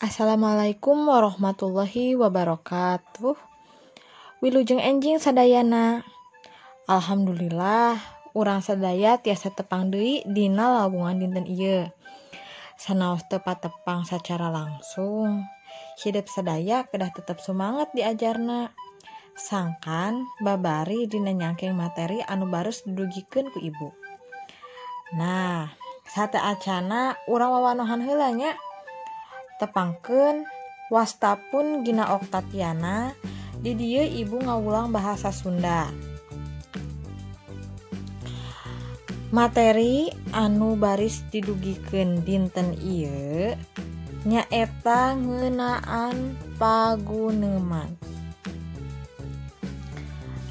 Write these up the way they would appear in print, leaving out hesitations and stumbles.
Assalamualaikum warahmatullahi wabarakatuh. Wilujeng enjing sadayana. Alhamdulillah, urang sadaya tiasa tepang deui dina lawungan dinten ieu. Sanaos teu patepang sacara langsung, hidup sadaya kedah tetep semangat diajarna. Sangkan babari dina nyangking materi anu baros didugikeun ku ibu. Nah, sate acana urang wawanohan heula nya. Tepangkeun wastapun Gina Oktaviana di dieu ibu ngawulang bahasa Sunda. Materi anu baris didugikeun dinten ieu nyaeta ngeunaan paguneman.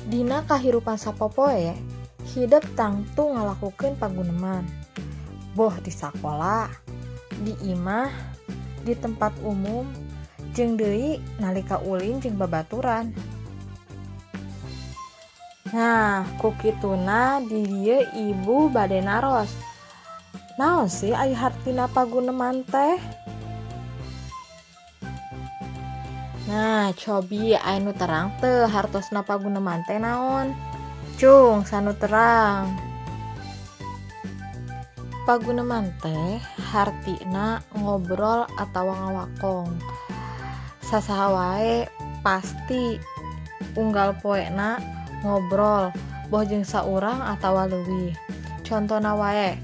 Dina kahirupan sapopoe hidup tangtu ngalakukeun paguneman. Boh di sakola, di imah, di tempat umum, jeung deui nalika ulin jeung babaturan. Nah, ku kituna di dieu ibu bade naros. Naon sih aya hartina paguneman teh? Nah, cobi anu terang teu hartosna paguneman teh naon? Cung sanu terang. Paguneman teh hartina ngobrol atawa ngawakong. Sasaha wae pasti unggal poena ngobrol boh jeung saurang atawa leuwih. Contona wae,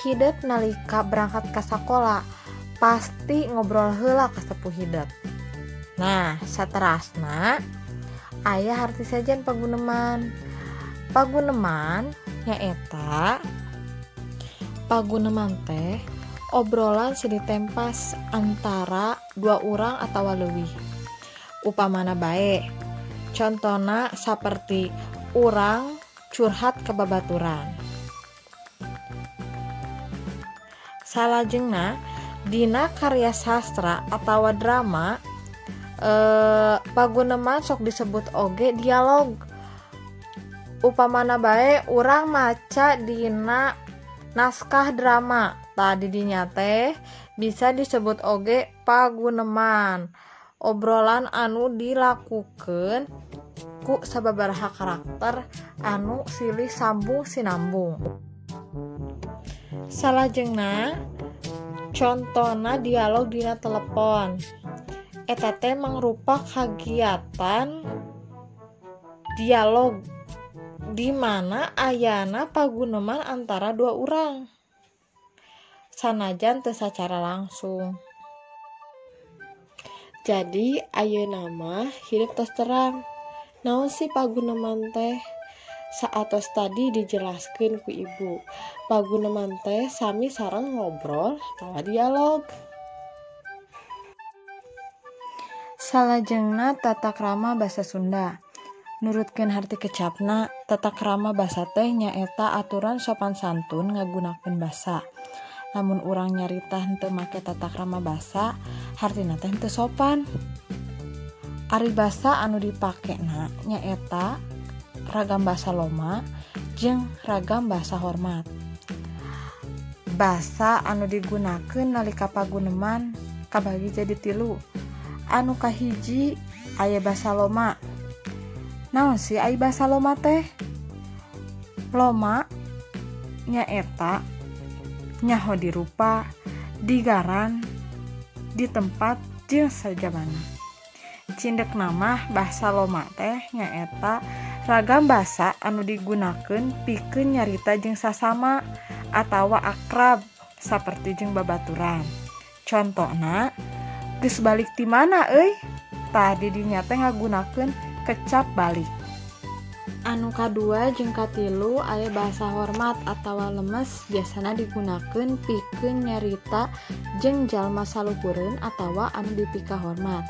hideuk nalika berangkat ka sakola pasti ngobrol heula ka sepuh hideuk. Nah, saterasna aya harti sajen paguneman. Paguneman nyaeta paguneman teh obrolan siditempas antara dua urang atawa leuwih. Upamana bae, contona saperti urang curhat ke babaturan. Salajengna dina karya sastra atawa drama paguneman sok disebut oge dialog. Upamana bae urang maca dina naskah drama, tadi dinya teh bisa disebut oge paguneman. Obrolan anu dilakukeun ku sababaraha karakter anu silih sambung sinambung. Salajengna contona dialog dina telepon. Eta teh mangrupa kagiatan dialog di mana ayana paguneman antara dua urang sanajan teu sacara langsung. Jadi ayeuna mah hidup tos terang. Naon sih paguneman teh? Saatos tadi dijelaskeun ku ibu. Paguneman teh sami sareng ngobrol atawa dialog. Salajengna tata krama basa Sunda. Nurutkeun harti kecapna, tata krama basa teh nyaeta aturan sopan santun ngagunakeun basa. Lamun urang nyarita henteu make tata krama basa, hartina teh henteu sopan. Ari basa anu dipakena nyaeta ragam basa loma jeung ragam basa hormat. Basa anu digunakeun nalika paguneman kabagi jadi 3. Anu kahiji aya basa loma. Naon sih ai basa loma teh? Loma nyaeta nyaho di rupa, di garan, di tempat jeung sajabana. Cindek nama basa loma teh nyaeta ragam basa anu digunakeun pikeun nyarita jeung sasama atawa akrab saperti jeung babaturan. Contona geus balik ti mana euy? Tadi dinya teh ngagunakeun kecap balik. Anu kadua jeung katilu aya bahasa hormat atawa lemes biasana digunakeun pikeun nyarita jeung jalma saluhureun atawa anu dipika hormat.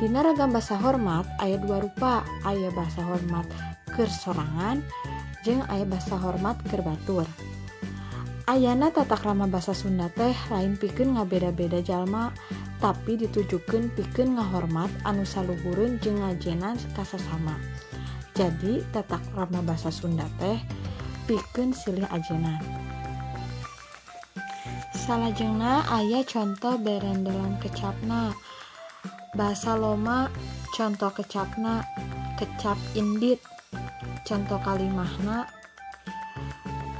Dina ragam bahasa hormat aya 2 rupa, aya bahasa hormat keur sorangan jeung aya bahasa hormat keur batur. Ayana tata krama basa Sunda teh lain pikeun ngabeda-beda jalma, tapi ditujukeun pikeun ngahormat anu saluhureun jeung ngajenan ka sasama. Jadi tata krama basa Sunda teh pikeun silih ajenan. Salajengna aya contoh berendelan kecapna. Basa Loma contoh kecapna kecap indit. Contoh kalimahna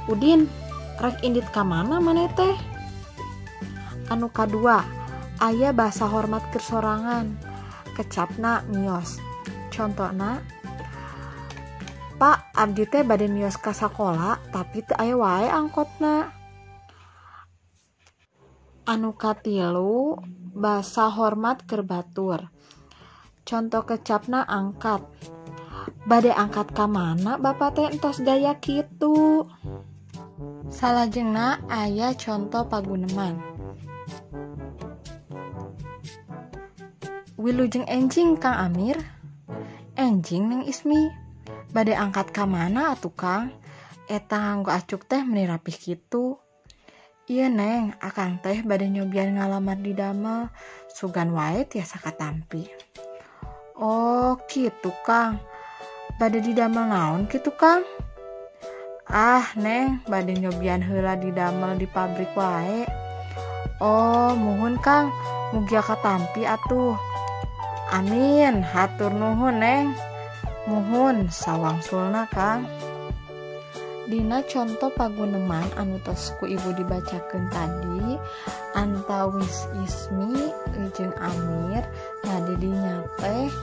Udin rek indit ka mana maneh teh? Anu kadua aya basa hormat kersorangan kecapna mios. Contohna Pak abdi teh bade mios ka sakola tapi teu aya wae angkotna. Anu katilu basa hormat keur batur. Contoh kecapna angkat. Bade angkat ka mana Bapak teh entos gaya kitu. Salajengna aya contoh paguneman. Wilujeng enjing Kang Amir. Enjing Neng Ismi. Bade angkat ka mana atuh Kang? Eta nganggo acuk teh meni rapih kitu. Iya Neng, akang teh bade nyobian ngalamar di damel, sugan wae tiasa katampi. Oh kitu Kang, bade di damel naon kitu Kang? Ah Neng, bade nyobian heula di damel di pabrik wae. Oh muhun Kang, mugia katampi atuh. Amin, hatur nuhun Neng. Muhun sawangsulna Kang. Dina contoh paguneman anu tos ku ibu dibacakeun tadi antawis Ismi jeung Amir tadi dinya teh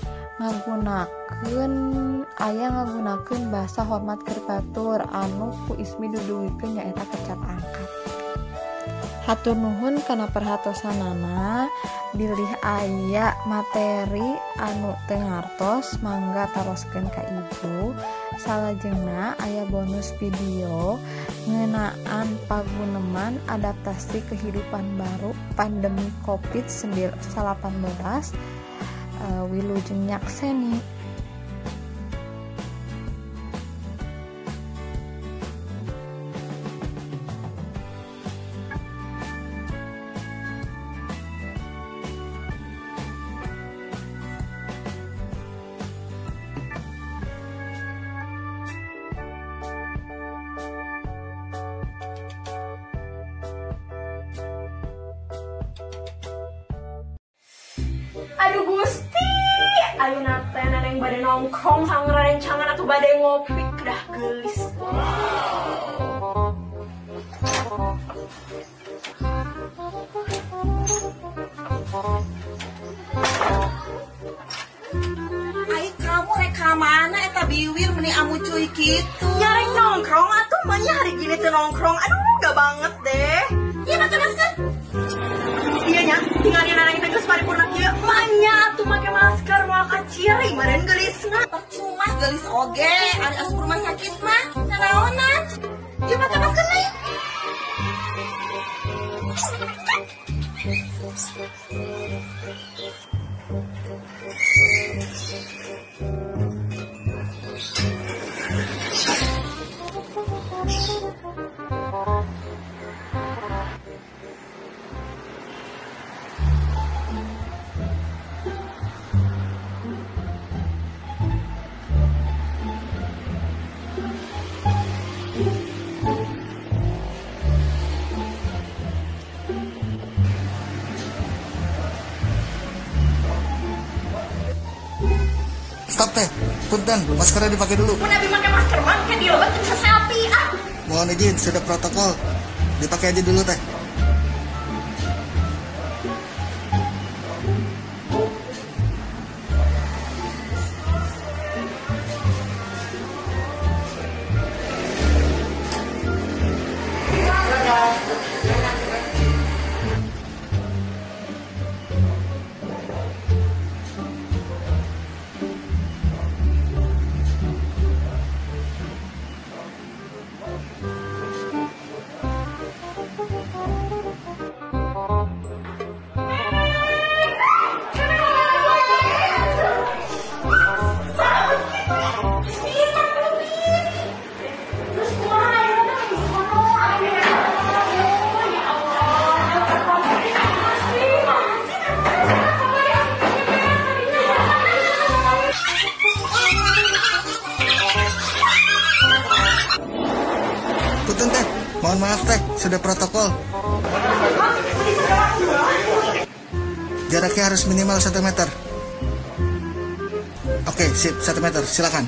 ngagunakeun basa hormat keur batur anu ku Ismi duduhikeun nyaeta kecap angkat. Hatur nuhun kana perhatosanana. Bilih aya materi anu teu ngartos mangga taroskeun ka ibu. Salajengna aya bonus video ngeunaan paguneman adaptasi kehidupan baru pandemi COVID-19 wilujeng nyakseni. Aduh Gusti, ayeuna teh neneng bade nongkrong sang rencangan atuh bade ngopi kedah geulis. Ai kamu rek ka mana eta biwir meni amu cuy kitu? Nyarek nongkrong atuh mah hari gini teu nongkrong. Aduh, gak banget deh. Ieu na teruskeun. Iya nya, tinggal di nanang teh geus paripurna kieu. Manya atuh make masker moal kaciri meureun geulisna. Percuma geulis oge, ari asup rumah sakit mah. Nanaonan? Ieu make masker deui. Stop teh, punten, maskernya dipakai dulu. Mun abi make masker mah kan dilobet bisa selfie ah. Mohon izin, sudah protokol. Dipakai aja dulu teh. Punten teh, mohon maaf teh, sudah protokol. Jaraknya harus minimal 1 meter. Oke, sip, 1 meter, silakan.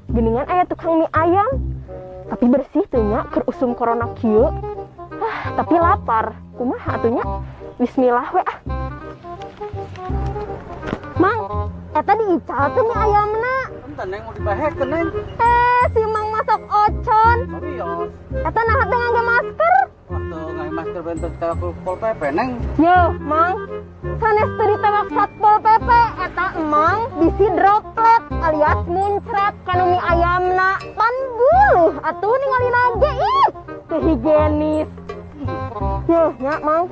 Geningan aya tukang mie ayam, tapi bersih tuh nya keur usum corona kieu. Tapi lapar. Kumaha atuh nya? Bismillah we ah. Mang, eta diical tuh mie ayamna. Entar neng mau dibahekeun neng. Si Mang masak ocon. Serius. Eta nahat ngangge masker. Waktu ngai masker bentuk tewak Pol PP neng. Yo, Mang. Sanes teu ditewak Satpol PP eta emang bisi droplet alias muncrat kana mie ayamna. Pan buluh atuh ningalina ge ih. Teu higienis. Yo, nya Mang.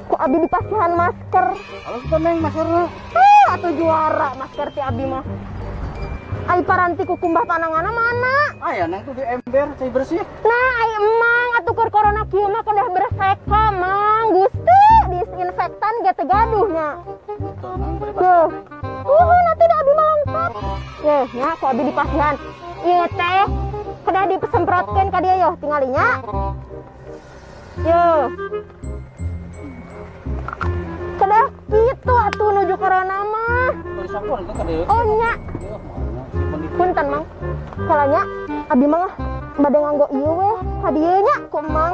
Ku abi dipasihan masker. Halus tuh neng maskerna. Atuh juara masker ti abi mah. Ai paranti ku kumbah pananganna mana? Aya neng tuh di ember cai bersih. Nah, ai emang atuh keur corona kieu mah kedah berseka, Mang. Gusti disinfektan ge teu gaduhnya. Tuh neng beri Tuh. pasir. Nanti da abi mah lengkap. Yeh, nya ku abi dipasihan. Ieu teh kedah disemprotkeun ka dieu yo tingalinya. Yo. Kedah kitu atuh nuju corona mah. Tulis aku neng kan deh. Oh nya. Punten Mang. Kalanya abi mah bade nganggo ieu we ka dieu nya ku Mang.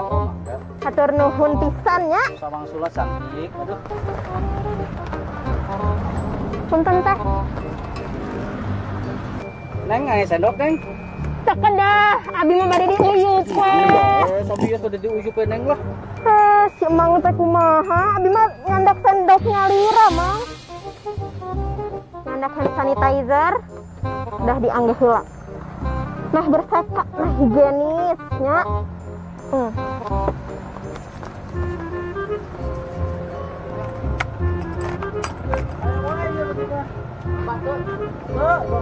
Hatur nuhun pisan nya. Sawang sulat cantik. Aduh. Punten teh. Neng ngai sendok neng. Teu kedah, abi mah bade diuyup we. Sabi ieu tuh diuyup neng lah. Si Mang teh kumaha? Abi mah nyandak sendok nyalira, Mang. Nyandak hand sanitizer udah dianggeh heula. Nah berseka, nah higienisnya. Ayo,